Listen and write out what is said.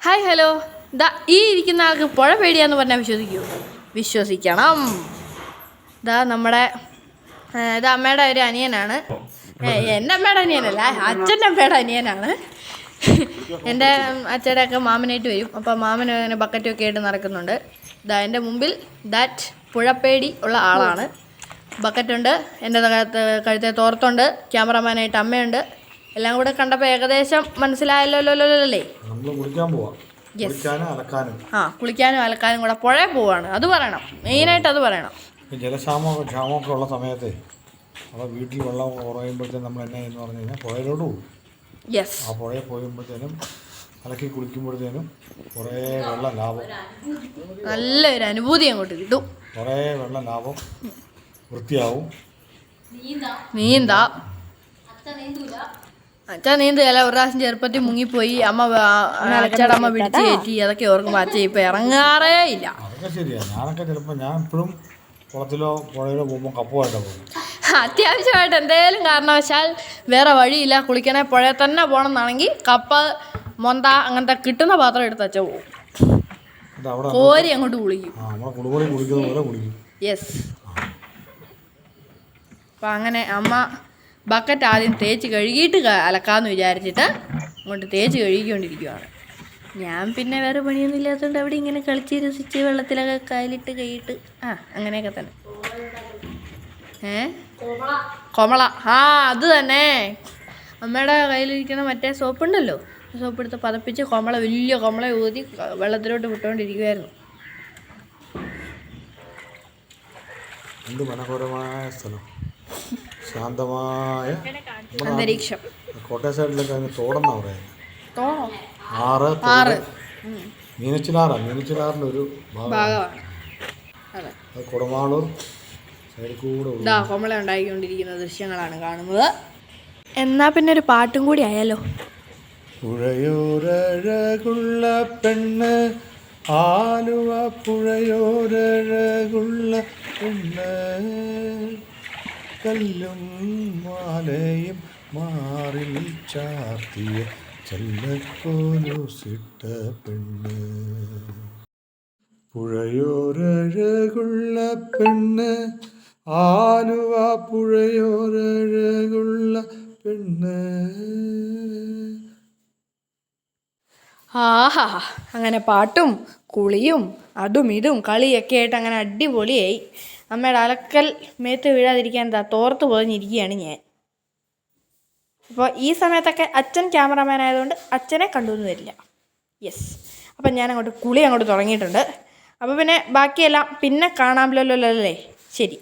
Hi hello. ഈ ഇരിക്കുന്ന ആൾക്ക് പുഴ പേടിയാന്ന് പറഞ്ഞാൽ വിശ്വസിക്കണം. നമ്മുടെ ഇത് അമ്മയുടെ ഒരു അനിയനാണ്. എൻ്റെ അമ്മയുടെ അനിയനല്ല, അച്ഛൻ്റെ അമ്മയുടെ അനിയനാണ്. എൻ്റെ അച്ഛൻ്റെ ഒക്കെ മാമനായിട്ട് വരും. അപ്പോൾ മാമൻ അങ്ങനെ ബക്കറ്റൊക്കെ ആയിട്ട് നടക്കുന്നുണ്ട്. എൻ്റെ മുമ്പിൽ പുഴപ്പേടി ഉള്ള ആളാണ്. ബക്കറ്റുണ്ട്, എൻ്റെ കഴുത്തെ തോർത്തുണ്ട്, ക്യാമറമാനായിട്ട് അമ്മയുണ്ട്. എല്ലാം കൂടെ കണ്ടപ്പോൾ ഏകദേശം മനസ്സിലായല്ലോല്ലേ. കുളിക്കാനും അലക്കാനും കൂടെ പുഴയിൽ പോവാണ്. അത് പറയണം, മെയിനായിട്ട് അത് പറയണം. ക്ഷാമമൊക്കെ ഉള്ള സമയത്ത് അപ്പോൾ വീട്ടിൽ വെള്ളം കുറയുമ്പോഴത്തേനും നമ്മൾ എന്നാ എന്ന് പറഞ്ഞു കഴിഞ്ഞാൽ പുഴയിലോട്ട് പോകും. ആ പുഴയിൽ പോയുമ്പോഴത്തേനും അലക്കി കുളിക്കുമ്പോഴത്തേനും കുറേ വെള്ളം ലാഭം, നല്ലൊരു അനുഭൂതി അങ്ങോട്ട് കിട്ടും. കുറേ വെള്ളം ലാഭം, വൃത്തിയാവും. അച്ഛൻ നീന്തുകയല്ല, ഒരു പ്രാവശ്യം ചെറുപ്പത്തിൽ മുങ്ങിപ്പോയി. അച്ഛയുടെ അമ്മ പിടിച്ച് കയറ്റി. അതൊക്കെ ഓർക്കുമ്പോൾ അച്ഛൻ ഇപ്പം ഇറങ്ങാറേ ഇല്ല. അതൊക്കെ ശരിയാണ്. ഞാൻ ഇപ്പോഴും കുളത്തിലോ പുഴയിലോ പോകുമ്പോൾ കപ്പുമായിട്ടാണ് പോകും. അത്യാവശ്യമായിട്ട് എന്തെങ്കിലും കാരണവശാൽ വേറെ വഴിയില്ല, കുളിക്കണേ പുഴയിൽ തന്നെ പോകണം എന്നാണെങ്കിൽ കപ്പ, മൊന്ത അങ്ങനത്തെ കിട്ടുന്ന പാത്രം എടുത്ത് അച്ഛൻ പോകും. കോരി അങ്ങോട്ട് കുളിക്കും. യെസ്. അപ്പം അങ്ങനെ അമ്മ ബക്കറ്റ് ആദ്യം തേച്ച് കഴുകിയിട്ട് അലക്കാമെന്ന് വിചാരിച്ചിട്ട് അങ്ങോട്ട് തേച്ച് കഴുകിക്കൊണ്ടിരിക്കുകയാണ്. ഞാൻ പിന്നെ വേറെ പണിയൊന്നും ഇല്ലാത്തതുകൊണ്ട് അവിടെ ഇങ്ങനെ കളിച്ച് രസിച്ച് വെള്ളത്തിലൊക്കെ കാലിട്ട് കൈയിട്ട് അങ്ങനെയൊക്കെ തന്നെ. കൊമള, അത് തന്നെ. അമ്മയുടെ കയ്യിലിരിക്കുന്ന മറ്റേ സോപ്പുണ്ടല്ലോ, സോപ്പ് എടുത്ത് പതപ്പിച്ച് വലിയ കൊമള ഊതി വെള്ളത്തിലോട്ട് വിട്ടുകൊണ്ടിരിക്കുമായിരുന്നു. എന്ത് മനോഹരമായ സ്ഥലം, ശാന്തമായ അന്തരീക്ഷം. കോട്ടയം സൈഡിലൊക്കെ അതിന് തോടെന്നാ പറയുന്നത്. ആറ് മീനച്ചിലാറിൻ്റെ ഒരു ഭാഗമാണ്. കുടമാളൂർ സൈഡിൽ കൂടെ കൊമള ഉണ്ടായിക്കൊണ്ടിരിക്കുന്ന ദൃശ്യങ്ങളാണ് കാണുന്നത്. എന്നാ പിന്നെ ഒരു പാട്ടും കൂടി ആയാലോ. പുഴയോരഴകുള്ള പെണ്ണ്, ആലുവ പുഴയോരഴകുള്ള പെണ്ണ്, കല്ലും മാലയും മാറിൽ ചാർത്തിയ ചല്ലക്കോലുസിട്ട പെണ്ണ്. പുഴയോരഴകുള്ള പെണ്ണ്, ആലുവ പുഴയോരഴകുള്ള പെണ്ണ്. അങ്ങനെ പാട്ടും കുളിയും അതും ഇതും കളിയൊക്കെ ആയിട്ട് അങ്ങനെ അടിപൊളിയായി. അമ്മയുടെ അലക്കൽ മേത്ത് വീഴാതിരിക്കാൻ തോർത്ത് പൊതിഞ്ഞിരിക്കുകയാണ് ഞാൻ. അപ്പോൾ ഈ സമയത്തൊക്കെ അച്ഛൻ ക്യാമറമാൻ ആയതുകൊണ്ട് അച്ഛനെ കണ്ടുവന്ന് വരില്ല. യെസ്. അപ്പം ഞാൻ കുളി അങ്ങോട്ട് തുടങ്ങിയിട്ടുണ്ട്. അപ്പോൾ പിന്നെ ബാക്കിയെല്ലാം പിന്നെ കാണാമല്ലോ അല്ലേ. ശരി.